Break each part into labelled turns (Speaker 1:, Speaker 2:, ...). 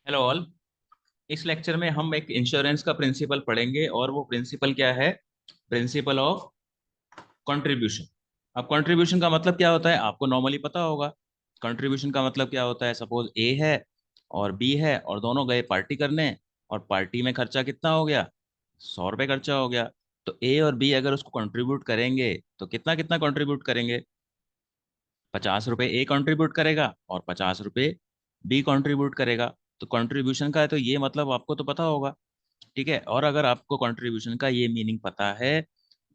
Speaker 1: Hello all. इस lecture में हम एक इंश्योरेंस का प्रिंसिपल पढ़ेंगे और वो प्रिंसिपल क्या है? Principle of contribution. अब कंट्रीब्यूशन का मतलब क्या होता है आपको नॉर्मली पता होगा। कंट्रीब्यूशन का मतलब क्या होता है? सपोज ए है और बी है और दोनों गए पार्टी करने, और पार्टी में खर्चा कितना हो गया? 100 रुपये खर्चा हो गया। तो ए और बी अगर उसको कंट्रीब्यूट करेंगे तो कितना कितना कंट्रीब्यूट करेंगे? 50 रुपये ए कंट्रीब्यूट करेगा और 50 रुपये बी कंट्रीब्यूट करेगा। तो कंट्रीब्यूशन का है तो ये मतलब आपको तो पता होगा। ठीक है, और अगर आपको कंट्रीब्यूशन का ये मीनिंग पता है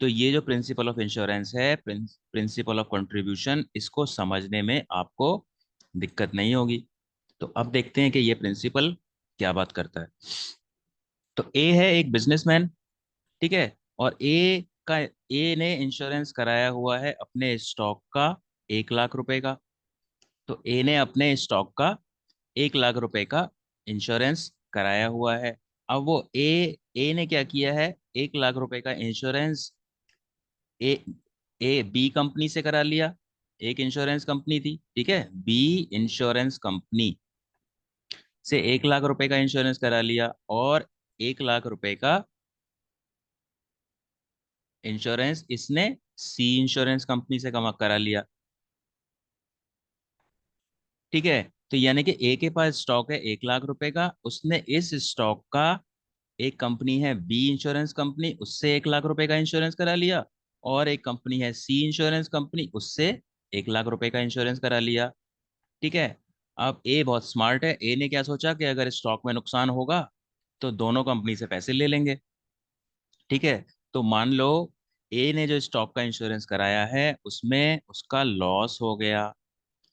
Speaker 1: तो ये जो प्रिंसिपल ऑफ इंश्योरेंस है, प्रिंसिपल ऑफ कंट्रीब्यूशन, इसको समझने में आपको दिक्कत नहीं होगी। तो अब देखते हैं कि ये प्रिंसिपल क्या बात करता है। तो ए है एक बिजनेसमैन। ठीक है, और ए ने इंश्योरेंस कराया हुआ है अपने स्टॉक का 1 लाख रुपए का। तो ए ने अपने स्टॉक का 1 लाख रुपए का इंश्योरेंस कराया हुआ है। अब वो ए ने क्या किया है? 1 लाख रुपए का insurance A A B company से करा लिया। एक इंश्योरेंस कंपनी थी, ठीक है, बी इंश्योरेंस कंपनी से 1 लाख रुपए का इंश्योरेंस करा लिया, और 1 लाख रुपए का इंश्योरेंस इसने सी इंश्योरेंस कंपनी से कमा करा लिया। ठीक है, तो यानी कि ए के पास स्टॉक है 1 लाख रुपए का, उसने इस स्टॉक का, एक कंपनी है बी इंश्योरेंस कंपनी, उससे 1 लाख रुपए का इंश्योरेंस करा लिया, और एक कंपनी है सी इंश्योरेंस कंपनी, उससे 1 लाख रुपए का इंश्योरेंस करा लिया। ठीक है, अब ए बहुत स्मार्ट है। ए ने क्या सोचा कि अगर स्टॉक में नुकसान होगा तो दोनों कंपनी से पैसे ले लेंगे। ठीक है, तो मान लो ए ने जो स्टॉक का इंश्योरेंस कराया है उसमें उसका लॉस हो गया।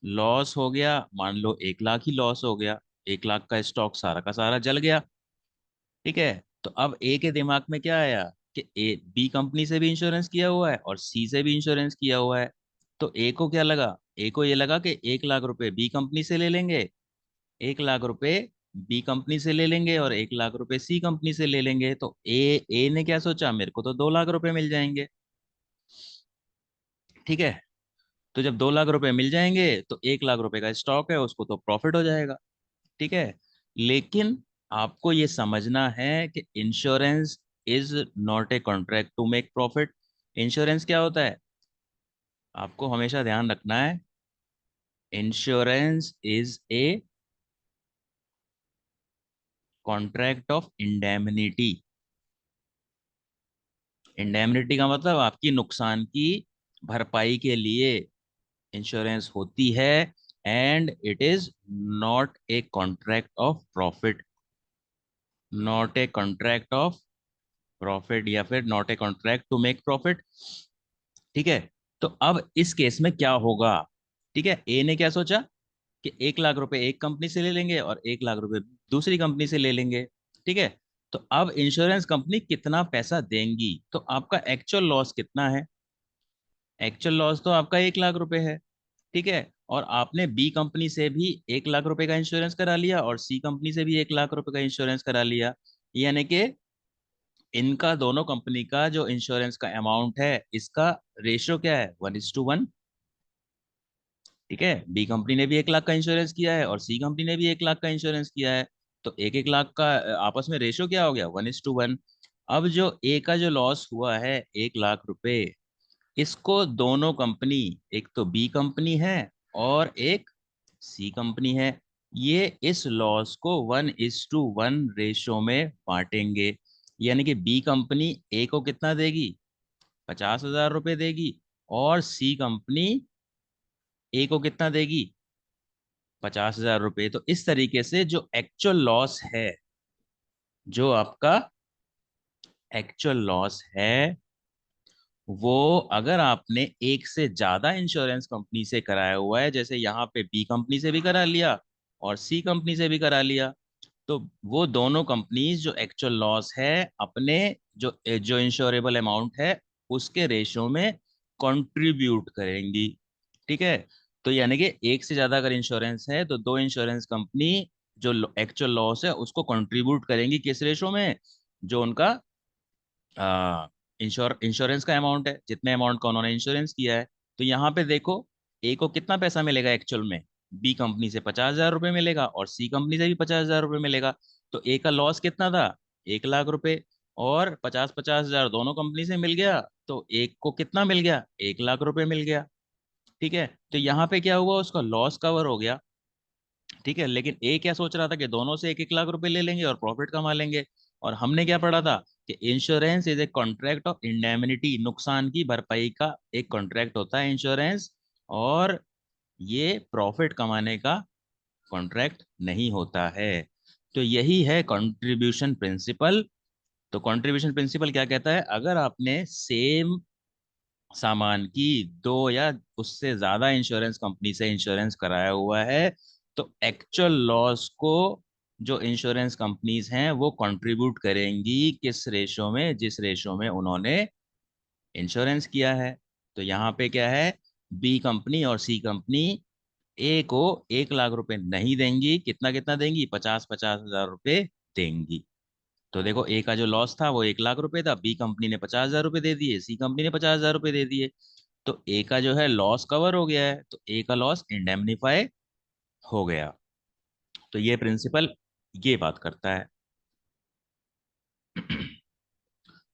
Speaker 1: लॉस हो गया, मान लो 1 लाख ही लॉस हो गया। 1 लाख का स्टॉक सारा का सारा जल गया। ठीक है, तो अब ए के दिमाग में क्या आया कि ए बी कंपनी से भी इंश्योरेंस किया हुआ है और सी से भी इंश्योरेंस किया हुआ है। तो ए को क्या लगा? ए को ये लगा कि 1 लाख रुपए बी कंपनी से ले लेंगे, 1 लाख रुपए बी कंपनी से ले लेंगे, और 1 लाख रुपए सी कंपनी से ले लेंगे। तो ए ने क्या सोचा, मेरे को तो 2 लाख रुपए मिल जाएंगे। ठीक है, तो जब 2 लाख रुपए मिल जाएंगे तो 1 लाख रुपए का स्टॉक है, उसको तो प्रॉफिट हो जाएगा। ठीक है, लेकिन आपको ये समझना है कि insurance is not a contract to make profit. Insurance क्या होता है? आपको हमेशा ध्यान रखना है, insurance is a contract of indemnity. Indemnity का मतलब आपकी नुकसान की भरपाई के लिए इंश्योरेंस होती है, and it is not a contract of profit. Not a contract of profit या फिर not a contract to make profit. ठीक है, तो अब इस केस में क्या होगा? ठीक है, ए ने क्या सोचा कि 1 लाख रुपए एक कंपनी से ले लेंगे और 1 लाख रुपए दूसरी कंपनी से ले लेंगे। ठीक है, तो अब इंश्योरेंस कंपनी कितना पैसा देंगी? तो आपका एक्चुअल लॉस कितना है? एक्चुअल लॉस तो आपका 1 लाख रुपए है। ठीक है, और आपने बी कंपनी से भी 1 लाख रुपए का इंश्योरेंस करा लिया और सी कंपनी से भी 1 लाख रुपए का इंश्योरेंस करा लिया। यानी कि इनका दोनों कंपनी का जो इंश्योरेंस का अमाउंट है, इसका रेशियो क्या है? 1:1। ठीक है, बी कंपनी ने भी 1 लाख का इंश्योरेंस किया है और सी कंपनी ने भी 1 लाख का इंश्योरेंस किया है। तो एक एक लाख का आपस में रेशियो क्या हो गया? 1:1। अब जो ए का जो लॉस हुआ है 1 लाख रुपए, इसको दोनों कंपनी, एक तो बी कंपनी है और एक सी कंपनी है, ये इस लॉस को 1:1 रेशियो में बांटेंगे। यानी कि बी कंपनी ए को कितना देगी? 50,000 रुपये देगी, और सी कंपनी ए को कितना देगी? 50,000 रुपये। तो इस तरीके से जो एक्चुअल लॉस है, जो आपका एक्चुअल लॉस है, वो अगर आपने एक से ज्यादा इंश्योरेंस कंपनी से कराया हुआ है, जैसे यहाँ पे बी कंपनी से भी करा लिया और सी कंपनी से भी करा लिया, तो वो दोनों कंपनीज जो एक्चुअल लॉस है अपने जो जो इंश्योरेबल अमाउंट है उसके रेशियो में कंट्रीब्यूट करेंगी। ठीक है, तो यानी कि एक से ज्यादा अगर इंश्योरेंस है तो दो इंश्योरेंस कंपनी जो एक्चुअल लॉस है उसको कंट्रीब्यूट करेंगी किस रेशियो में? जो उनका इंश्योरेंस का अमाउंट है, जितने अमाउंट का उन्होंने इंश्योरेंस किया है। तो यहाँ पे देखो, ए को कितना पैसा मिलेगा एक्चुअल में? बी कंपनी से 50,000 रुपये मिलेगा और सी कंपनी से भी 50,000 रुपये मिलेगा। तो ए का लॉस कितना था? 1 लाख रुपए। और 50-50 हजार दोनों कंपनी से मिल गया, तो एक को कितना मिल गया? 1 लाख रुपए मिल गया। ठीक है, तो यहाँ पे क्या हुआ, उसका लॉस कवर हो गया। ठीक है, लेकिन ए क्या सोच रहा था कि दोनों से 1-1 लाख रुपए ले लेंगे और प्रॉफिट कमा लेंगे। और हमने क्या पढ़ा था कि insurance is a contract of indemnity, नुकसान की भरपाई का एक कॉन्ट्रैक्ट होता है इंश्योरेंस। और ये प्रॉफिट कमाने का कॉन्ट्रैक्ट नहीं होता है। तो यही है कंट्रीब्यूशन प्रिंसिपल। तो कंट्रीब्यूशन प्रिंसिपल क्या कहता है? अगर आपने सेम सामान की दो या उससे ज्यादा इंश्योरेंस कंपनी से इंश्योरेंस कराया हुआ है, तो एक्चुअल लॉस को जो इंश्योरेंस कंपनीज हैं वो कंट्रीब्यूट करेंगी किस रेशो में? जिस रेशो में उन्होंने इंश्योरेंस किया है। तो यहाँ पे क्या है, बी कंपनी और सी कंपनी ए को 1 लाख रुपए नहीं देंगी। कितना कितना देंगी? 50-50 हजार रुपए देंगी। तो देखो, ए का जो लॉस था वो 1 लाख रुपए था, बी कंपनी ने 50,000 रुपए दे दिए, सी कंपनी ने 50,000 रुपए दे दिए। तो ए का जो है लॉस कवर हो गया है, तो ए का लॉस इंडेमनीफाई हो गया। तो ये प्रिंसिपल ये बात करता है।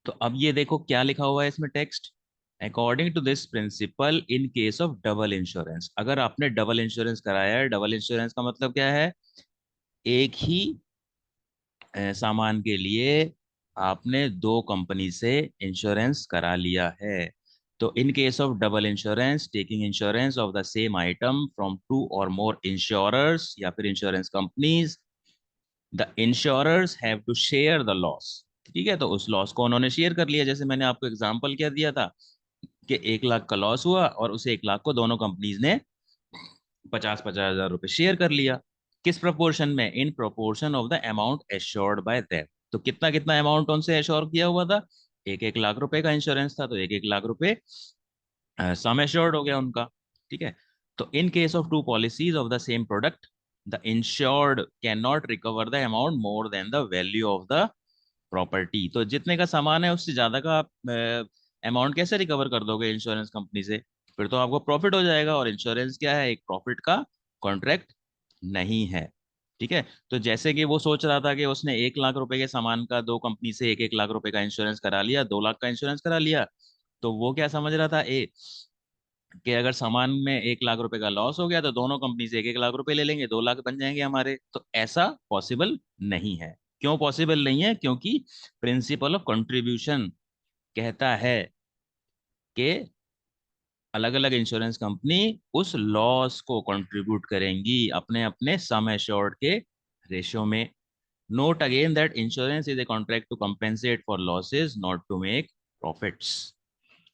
Speaker 1: तो अब ये देखो क्या लिखा हुआ है इसमें text. According to this principle in case of double insurance, अगर आपने डबल इंश्योरेंस कराया है, डबल इंश्योरेंस का मतलब क्या है? एक ही सामान के लिए आपने दो कंपनी से इंश्योरेंस करा लिया है। तो in case of double insurance, taking insurance of the same item from two और मोर इंश्योरर्स या फिर insurance companies, the insurers have to share the loss. ठीक है, तो उस लॉस को उन्होंने शेयर कर लिया। जैसे मैंने आपको एग्जांपल क्या दिया था कि 1 लाख का लॉस हुआ और उसे 1 लाख को दोनों कंपनीज ने 50-50 हजार रुपए शेयर कर लिया। किस प्रोपोर्शन में? In proportion of the amount assured bye them. तो कितना कितना अमाउंट उनसे एश्योर किया हुआ था? 1-1 लाख रुपए का इंश्योरेंस था, तो 1-1 लाख रुपए सम एश्योर्ड हो गया उनका। ठीक है, तो in case of two policies of the same product, the insured can not recover the amount more than the value of the property. तो जितने का सामान है उससे ज्यादा का आप अमाउंट कैसे रिकवर कर दोगे इंश्योरेंस कंपनी से? फिर तो आपको प्रॉफिट हो जाएगा, और इंश्योरेंस क्या है? एक प्रॉफिट का कॉन्ट्रैक्ट नहीं है। ठीक है, तो जैसे कि वो सोच रहा था कि उसने 1 लाख रुपए के सामान का दो कंपनी से 1-1 लाख रुपए का इंश्योरेंस करा लिया, 2 लाख का इंश्योरेंस करा लिया। तो वो क्या समझ रहा था ए, कि अगर सामान में 1 लाख रुपए का लॉस हो गया तो दोनों कंपनी से 1-1 लाख रुपए ले लेंगे, 2 लाख बन जाएंगे हमारे। तो ऐसा पॉसिबल नहीं है। क्यों पॉसिबल नहीं है? क्योंकि प्रिंसिपल ऑफ कंट्रीब्यूशन कहता है कि अलग अलग इंश्योरेंस कंपनी उस लॉस को कंट्रीब्यूट करेंगी अपने अपने सम एश्योर्ड के रेशियो में। Note again that insurance is a contract to compensate for losses, not to make profits.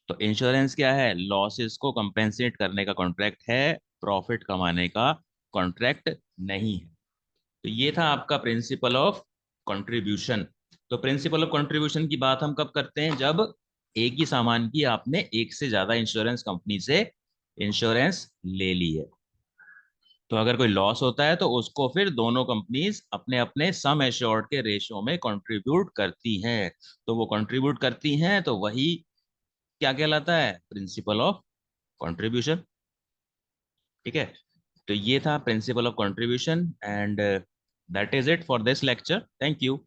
Speaker 1: तो इंश्योरेंस क्या है? लॉसेस को कंपेंसेट करने का कॉन्ट्रैक्ट है, प्रॉफिट कमाने का कॉन्ट्रैक्ट नहीं है। तो ये था आपका प्रिंसिपल ऑफ कंट्रीब्यूशन। तो प्रिंसिपल ऑफ कंट्रीब्यूशन की बात हम कब करते हैं? जब एक ही सामान की आपने एक से ज्यादा इंश्योरेंस कंपनी से इंश्योरेंस ले ली है। तो अगर कोई लॉस होता है तो उसको फिर दोनों कंपनीज अपने अपने सम एश्योर्ड के रेशियो में कंट्रीब्यूट करती हैं। तो वो कंट्रीब्यूट करती हैं तो वही क्या कहलाता है? Principle of contribution. ठीक है, तो ये था principle of contribution, and that is it for this lecture. Thank you.